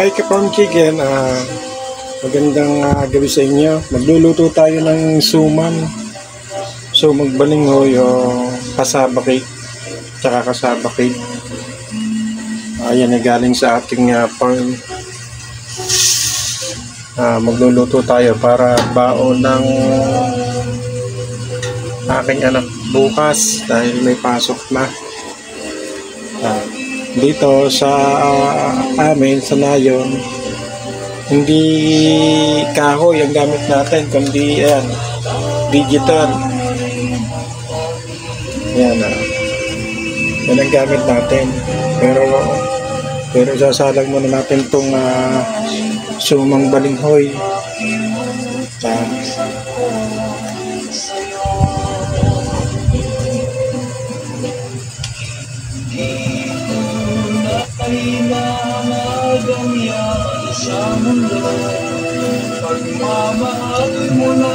Hi Ka-Farm Chicken, magandang gabi sa inyo. Magluluto tayo ng suman. So magbalinghoy o kasaba cake, tsaka kasaba cake. Ayan ay galing sa ating farm. Magluluto tayo para baon ng aking anak bukas dahil may pasok na. Dito sa amin sa Nayon, hindi kahoy ang gamit natin kundi digital. Yan ang gamit natin, pero sasalang muna natin itong sumang balinghoy.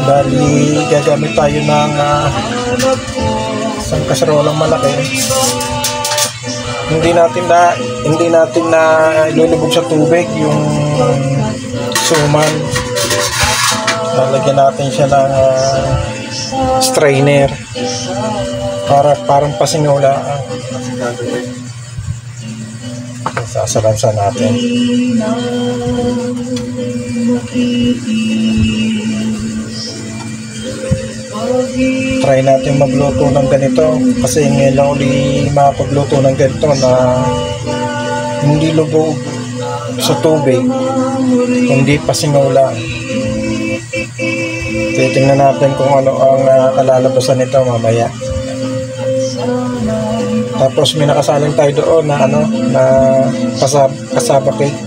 Bali, gagamit tayo ng isang kaserolang malaki. Hindi natin na ilulubog sa tubig yung suman. Lalagyan natin siya ng strainer para parang pasinula. Sasalansa natin. Try natin magluto ng ganito kasi ngayon lang ulit makapagluto ng ganito na hindi lubog sa tubig, hindi pasinula. Titingnan natin kung ano ang kalalabasan nito mamaya. Tapos may nakasaling tayo doon na kasaba cake.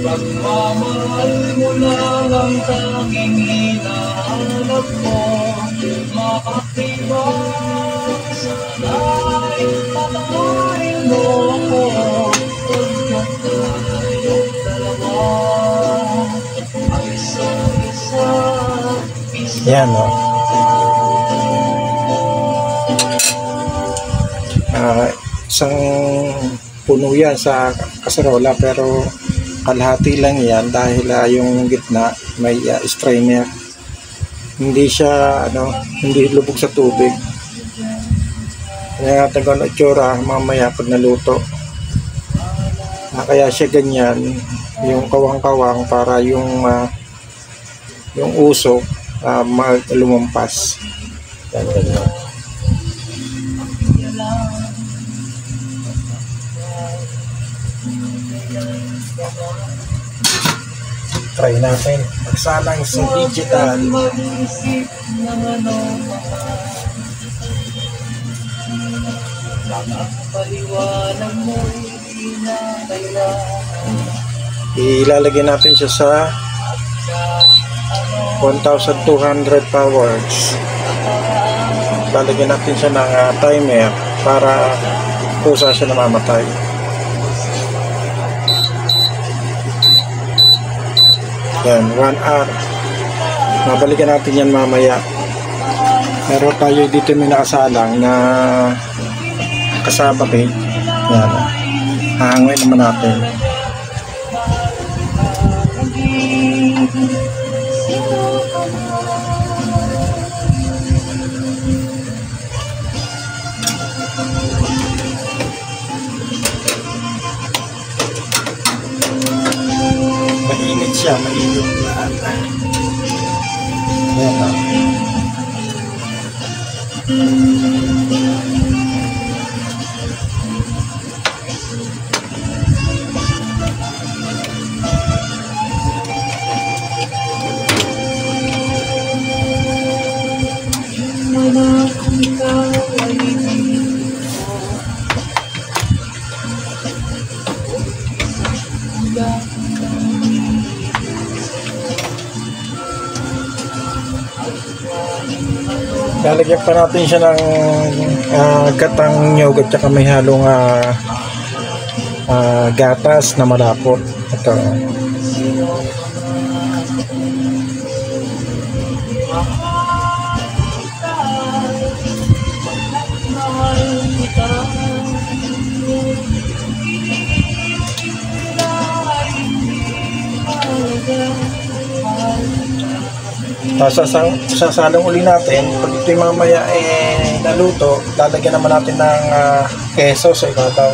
Pagmamahal mo lang ang tanging hinahanap ko. Makakibang sana'y patayin mo ako. Pagkat tayong dalawa ay isa-isa. Yan isang puno yan sa kaserola, pero kalahati lang yan dahil yung gitna may strainer. Hindi siya hindi lubog sa tubig. Kaya natin kung itsura mamaya pag naluto. Kaya siya ganyan, yung kawang-kawang para yung usok lumampas. Ganyan. Try natin magsalang sa digital. Ilalagay natin siya sa 1,200 powers. Lalagyan natin siya ng timer para kusa siya namamatay. Yan, 1 hour. Mabalikan natin yan mamaya. Pero tayo dito may nakasalang na kasaba cake. Yan. Hangoy naman natin. Mainit siya, mainit. Ayan. Lalagyan pa natin siya ng gatang nyog at saka may halong gatas na malapot. Ito. Tapos sasalong uli natin. Pag ito yung mamaya naluto, lalagyan naman natin ng keso sa ibabaw.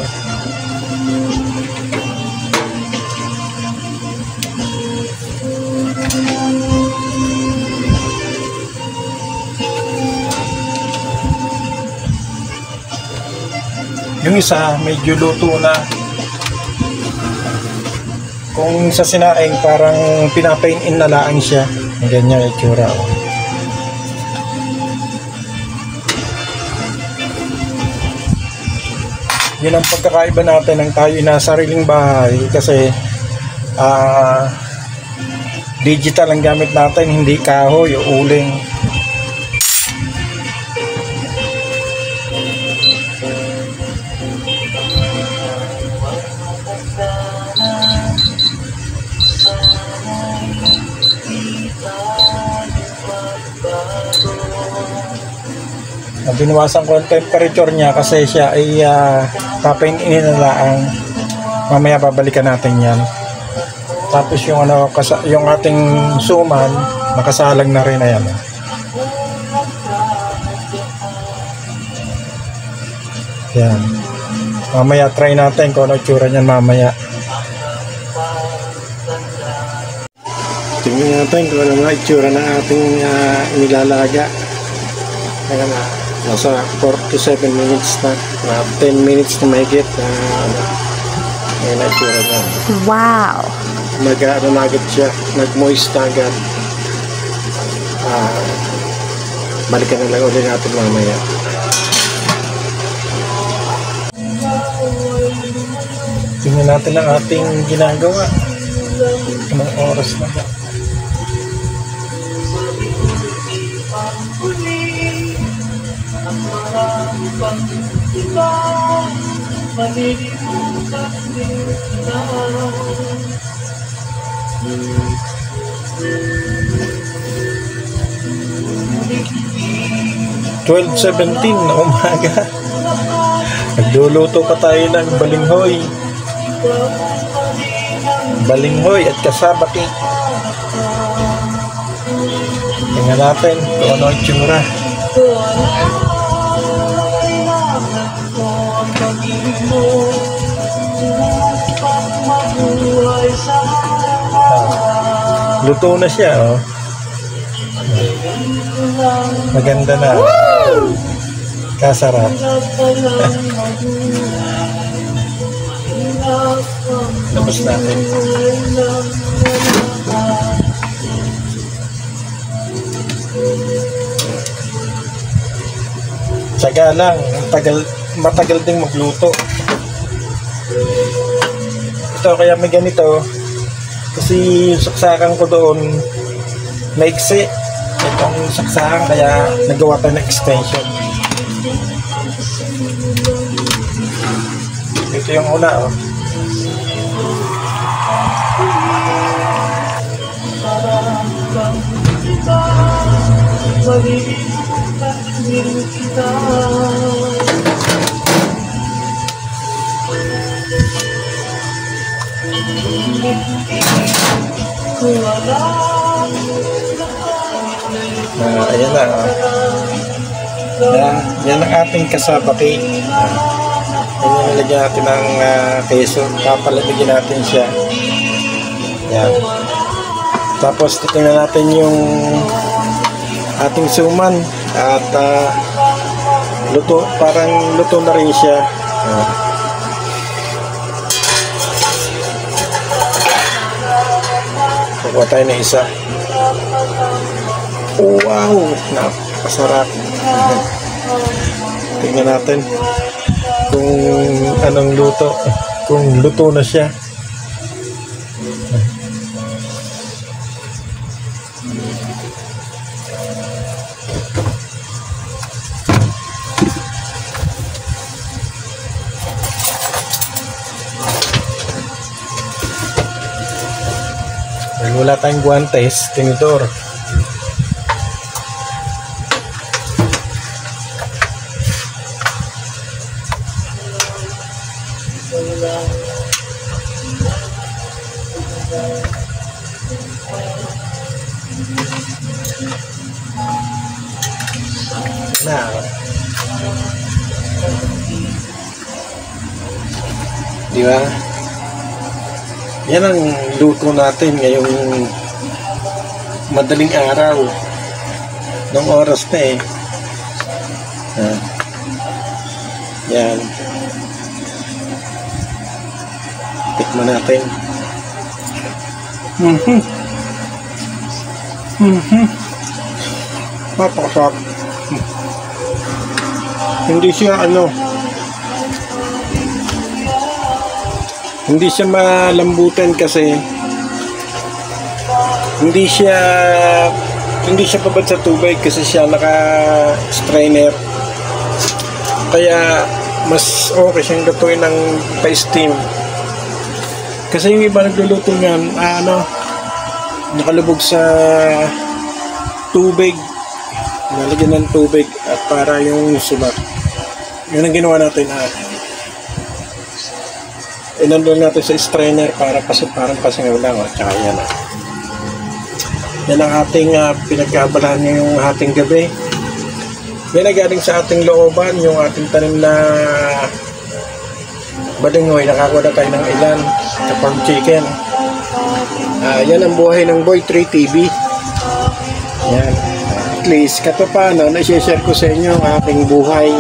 Yung isa, medyo luto na. Kung sa sinaing, parang pinapain-in na lang siya. Ganyan yung itsura. Yun ang pagkakaiba natin ng tayo na sariling bahay. Kasi, digital ang gamit natin, hindi kahoy o uling. Binawasan ko ang temperature niya kasi siya ay papainin na lang. Mamaya babalikan natin yan. Tapos yung yung ating suman makasalang na rin. Ayan. Yan. Mamaya try natin kung ano itsura niyan mamaya. Tingnan natin kung ano nga itsura ng ating nilalaga. Ayan na. Nasa 47 minutes na. 10 minutes na mahigit. Ayan na itsura niya. Wow! Nag-ano na agad siya. Nag-moist na agad. Balikan na lang ulit natin mamaya. Tingnan natin ang ating ginagawa. Anong oras na ba? $12:17 na umaga. Nagluluto pa tayo ng balinghoy. Balinghoy at kasabaki. Tingnan natin kung ano ang itsura. Luto na siya, oh. Maganda na. Kasarap. Labas natin. Tsaga lang. Matagal ding magluto. Ito kaya may ganito. Kasi yung saksakan ko doon maiksi. Itong saksakan kaya nagawa tayo ng extension. Ito yung una, oh. Ayan na, oh. Yan ang ating kasabaki. Yan yung nilagyan natin ng keso. Papalamigin natin siya. Yan. Tapos titingnan natin yung ating suman. At luto, parang luto na rin siya. Kukuha tayo ng isa. Wow! Napakasarap. Tingnan natin kung anong luto. Kung luto na siya. Dahil wala tayong guantes, tinidor. Na. Di ba? Yan ang luto natin ngayong madaling araw. Nung oras na eh. Yan. Tikman natin. Napakasarap. Hindi siya hindi siya malambutan kasi hindi siya babad sa tubig kasi siya naka-strainer. Kaya mas okay siyang gatuin ng pa-steam. Kasi yung iba nagluluto niyan, nakalubog sa tubig, nalagyan ng tubig at para yung sulat. Yun ang ginawa natin. Inandol natin sa strainer para parang pasingaw lang. Tsaka yan. Yan ang ating pinagkabalahan ngayong ating gabi. Yan ang galing sa ating looban, yung ating tanim na balingoy. Nakakuha na tayo ng ilan sa farm chicken. Yan ang buhay ng Boy 3 TV. Yan. At least, katapano, na-share ko sa inyo ang aking buhay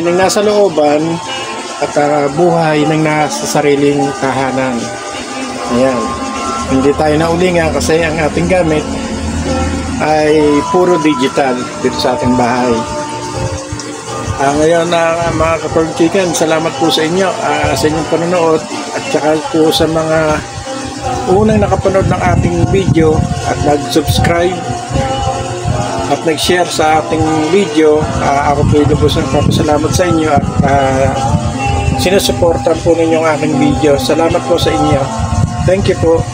ng nasa looban at buhay ng nasa sariling tahanan. Ayan. Hindi tayo naulingan kasi ang ating gamit ay puro digital dito sa ating bahay. Ngayon mga ka-farm chicken, salamat po sa inyo sa inyong panonood at saka po sa mga unang nakapanood ng ating video at nag-subscribe at nag-share sa ating video. Ako po lubos ng papasalamat sa inyo at sinusuportan po ninyo ang aking video. Salamat po sa inyo. Thank you po.